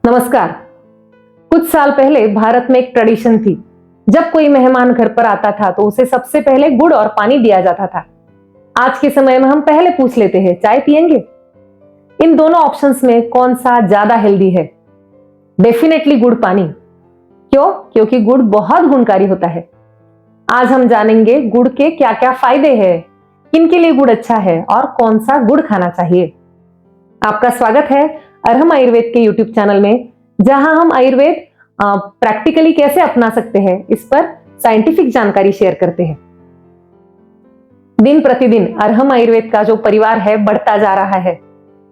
नमस्कार। कुछ साल पहले भारत में एक ट्रेडिशन थी। जब कोई मेहमान घर पर आता था तो उसे सबसे पहले गुड़ और पानी दिया जाता था। आज के समय में हम पहले पूछ लेते हैं, चाय पियेंगे? इन दोनों ऑप्शंस में कौन सा ज्यादा हेल्दी है? डेफिनेटली गुड़ पानी। क्यों? क्योंकि गुड़ बहुत गुणकारी होता है। आज हम जानेंगे गुड़ के क्या क्या फायदे हैं, किन के लिए गुड़ अच्छा है और कौन सा गुड़ खाना चाहिए। आपका स्वागत है अरहम आयुर्वेद के यूट्यूब चैनल में, जहां हम आयुर्वेद प्रैक्टिकली कैसे अपना सकते हैं इस पर साइंटिफिक जानकारी शेयर करते हैं। दिन प्रतिदिन अरहम आयुर्वेद का जो परिवार है बढ़ता जा रहा है।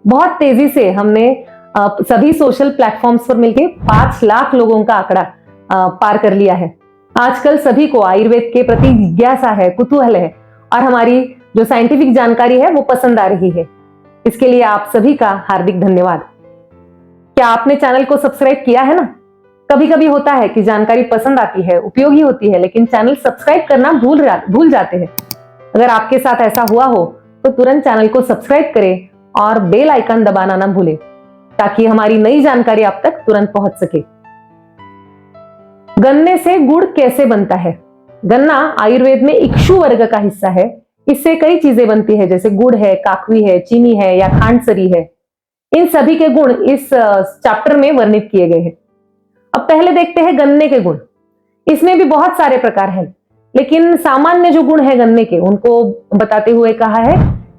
बहुत तेजी से हमने सभी सोशल प्लेटफॉर्म्स पर मिलकर 5 लाख लोगों का आंकड़ा पार कर लिया है। आजकल सभी को आयुर्वेद के प्रति जिज्ञासा है, कुतूहल है और हमारी जो साइंटिफिक जानकारी है वो पसंद आ रही है। इसके लिए आप सभी का हार्दिक धन्यवाद। क्या आपने चैनल को सब्सक्राइब किया है ना? कभी कभी होता है कि जानकारी पसंद आती है, उपयोगी होती है, लेकिन चैनल सब्सक्राइब करना भूल जाते हैं। अगर आपके साथ ऐसा हुआ हो तो तुरंत चैनल को सब्सक्राइब करें और बेल आइकन दबाना ना भूलें, ताकि हमारी नई जानकारी आप तक तुरंत पहुंच सके। गन्ने से गुड़ कैसे बनता है? गन्ना आयुर्वेद में इक्षु वर्ग का हिस्सा है। इससे कई चीजें बनती है, जैसे गुड़ है, काकवी है, चीनी है या खांडसरी है। इन सभी के गुण इस चैप्टर में वर्णित किए गए हैं। अब पहले देखते हैं गन्ने के गुण। इसमें भी बहुत सारे प्रकार हैं, लेकिन सामान्य जो गुण है गन्ने के उनको बताते हुए कहा है,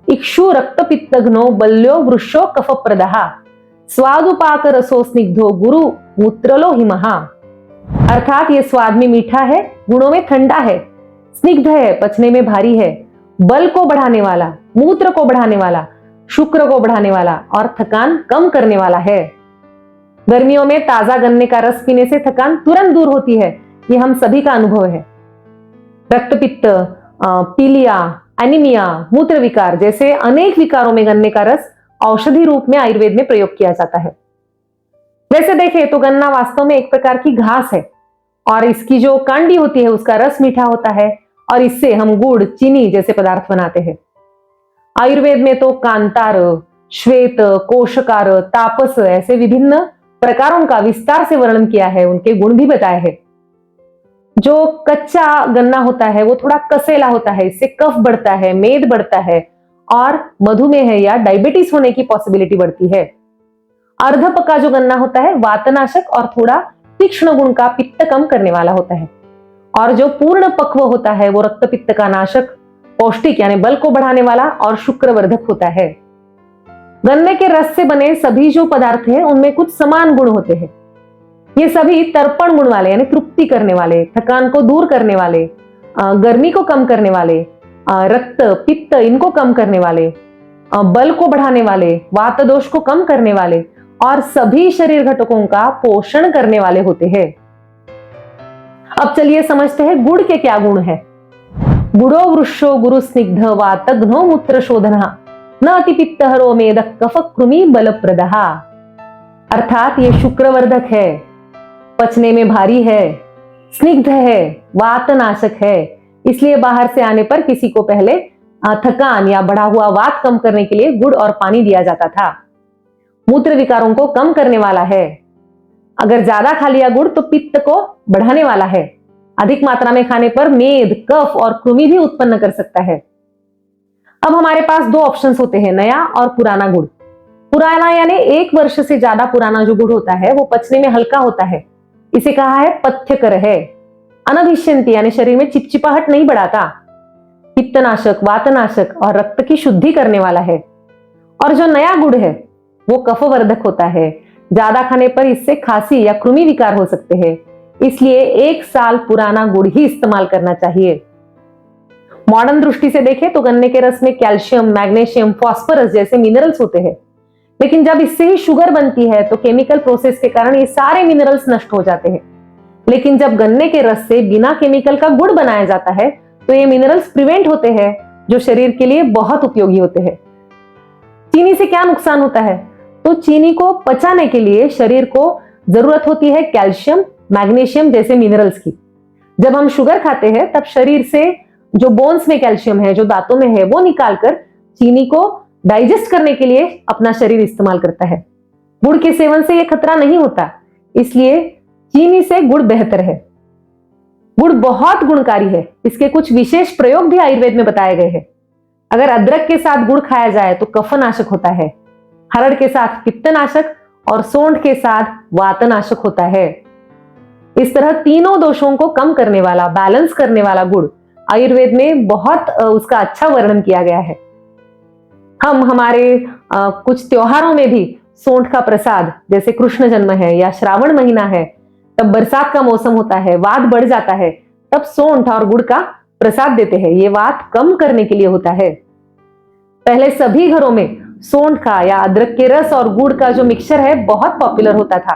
इक्षु रक्त पित्तघ्नो बल्यो वृक्षो कफ प्रदहा स्वादुपाक रसो स्निग्धो गुरु मूत्रलो हिमहा। अर्थात ये स्वाद में मीठा है, गुणों में ठंडा है, स्निग्ध है, पचने में भारी है, बल को बढ़ाने वाला, मूत्र को बढ़ाने वाला, शुक्र को बढ़ाने वाला और थकान कम करने वाला है। गर्मियों में ताजा गन्ने का रस पीने से थकान तुरंत दूर होती है, ये हम सभी का अनुभव है। रक्तपित्त, पीलिया, एनीमिया, मूत्र विकार जैसे अनेक विकारों में गन्ने का रस औषधि रूप में आयुर्वेद में प्रयोग किया जाता है। वैसे देखें तो गन्ना वास्तव में एक प्रकार की घास है और इसकी जो कांडी होती है उसका रस मीठा होता है और इससे हम गुड़, चीनी जैसे पदार्थ बनाते हैं। आयुर्वेद में तो कांतार, श्वेत, कोशकार, तापस ऐसे विभिन्न प्रकारों का विस्तार से वर्णन किया है, उनके गुण भी बताए हैं। जो कच्चा गन्ना होता है वो थोड़ा कसेला होता है, इससे कफ बढ़ता है, मेद बढ़ता है और मधुमेह या डायबिटीज होने की पॉसिबिलिटी बढ़ती है। अर्ध पका जो गन्ना होता है वातनाशक और थोड़ा तीक्ष्ण गुण का पित्त कम करने वाला होता है और जो पूर्ण पक्व होता है वो रक्त पित्त का नाशक, पौष्टिक यानी बल को बढ़ाने वाला और शुक्रवर्धक होता है। गन्ने के रस से बने सभी जो पदार्थ हैं उनमें कुछ समान गुण होते हैं। ये सभी तर्पण गुण वाले यानी तृप्ति करने वाले, थकान को दूर करने वाले, गर्मी को कम करने वाले, रक्त पित्त इनको कम करने वाले, बल को बढ़ाने वाले, वात दोष को कम करने वाले और सभी शरीर घटकों का पोषण करने वाले होते हैं। अब चलिए समझते हैं गुड़ के क्या गुण है। गुड़ो वृक्षो गुरु स्निग्ध वातघ्नो मूत्र शोधना न अतिपित्तहरो मेदक कफ कृमि बलप्रदहा। अर्थात ये शुक्रवर्धक है, पचने में भारी है, स्निग्ध है, वातनाशक है, इसलिए बाहर से आने पर किसी को पहले थकान या बढ़ा हुआ वात कम करने के लिए गुड़ और पानी दिया जाता था। मूत्र विकारों को कम करने वाला है। अगर ज्यादा खा लिया गुड़ तो पित्त को बढ़ाने वाला है। अधिक मात्रा में खाने पर मेद, कफ और कृमि भी उत्पन्न कर सकता है। अब हमारे पास 2 ऑप्शंस होते हैं, नया और पुराना गुड़। पुराना यानी 1 वर्ष से ज्यादा पुराना जो गुड़ होता है वो पचने में हल्का होता है, इसे कहा है पथ्यकर है। अनभिष्यंती यानी शरीर में चिपचिपाहट नहीं बढ़ाता, पित्तनाशक, वातनाशक और रक्त की शुद्धि करने वाला है। और जो नया गुड़ है वो कफवर्धक होता है, ज्यादा खाने पर इससे खांसी या कृमि विकार हो सकते हैं, इसलिए 1 साल पुराना गुड़ ही इस्तेमाल करना चाहिए। मॉडर्न दृष्टि से देखें तो गन्ने के रस में कैल्शियम, मैग्नीशियम, फास्फोरस जैसे मिनरल्स होते हैं, लेकिन जब इससे ही शुगर बनती है तो केमिकल प्रोसेस के कारण ये सारे मिनरल्स नष्ट हो जाते हैं। लेकिन जब गन्ने के रस से बिना केमिकल का गुड़ बनाया जाता है तो ये मिनरल्स प्रिवेंट होते हैं, जो शरीर के लिए बहुत उपयोगी होते हैं। चीनी से क्या नुकसान होता है? तो चीनी को पचाने के लिए शरीर को जरूरत होती है कैल्शियम, मैग्नीशियम जैसे मिनरल्स की। जब हम शुगर खाते हैं तब शरीर से जो बोन्स में कैल्शियम है, जो दांतों में है, वो निकालकर चीनी को डाइजेस्ट करने के लिए अपना शरीर इस्तेमाल करता है। गुड़ के सेवन से यह खतरा नहीं होता, इसलिए चीनी से गुड़ बेहतर है। गुड़ बहुत गुणकारी है, इसके कुछ विशेष प्रयोग भी आयुर्वेद में बताए गए हैं। अगर अदरक के साथ गुड़ खाया जाए तो कफनाशक होता है, हरड़ के साथ पित्तनाशक और सोंठ के साथ वातनाशक होता है। इस तरह तीनों दोषों को कम करने वाला, बैलेंस करने वाला गुड़ आयुर्वेद में बहुत उसका अच्छा वर्णन किया गया है। हम हमारे कुछ त्योहारों में भी सोंठ का प्रसाद, जैसे कृष्ण जन्म है या श्रावण महीना है, तब बरसात का मौसम होता है, वात बढ़ जाता है, तब सोंठ और गुड़ का प्रसाद देते हैं। ये वात कम करने के लिए होता है। पहले सभी घरों में सोंठ का या अदरक के रस और गुड़ का जो मिक्सचर है बहुत पॉपुलर होता था।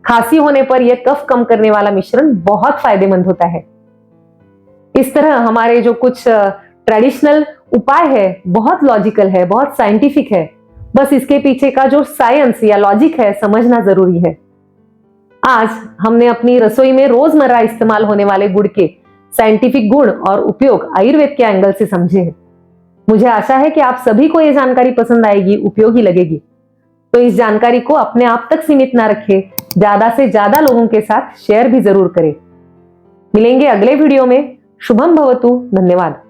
खांसी होने पर यह कफ कम करने वाला मिश्रण बहुत फायदेमंद होता है। इस तरह हमारे जो कुछ ट्रेडिशनल उपाय है बहुत लॉजिकल है, बहुत साइंटिफिक है, बस इसके पीछे का जो साइंस या लॉजिक है समझना जरूरी है। आज हमने अपनी रसोई में रोजमर्रा इस्तेमाल होने वाले गुड़ के साइंटिफिक गुण और उपयोग आयुर्वेद के एंगल से समझे हैं। मुझे आशा है कि आप सभी को यह जानकारी पसंद आएगी, उपयोगी लगेगी। तो इस जानकारी को अपने आप तक सीमित ना रखें, ज्यादा से ज्यादा लोगों के साथ शेयर भी जरूर करें। मिलेंगे अगले वीडियो में। शुभम भवतु। धन्यवाद।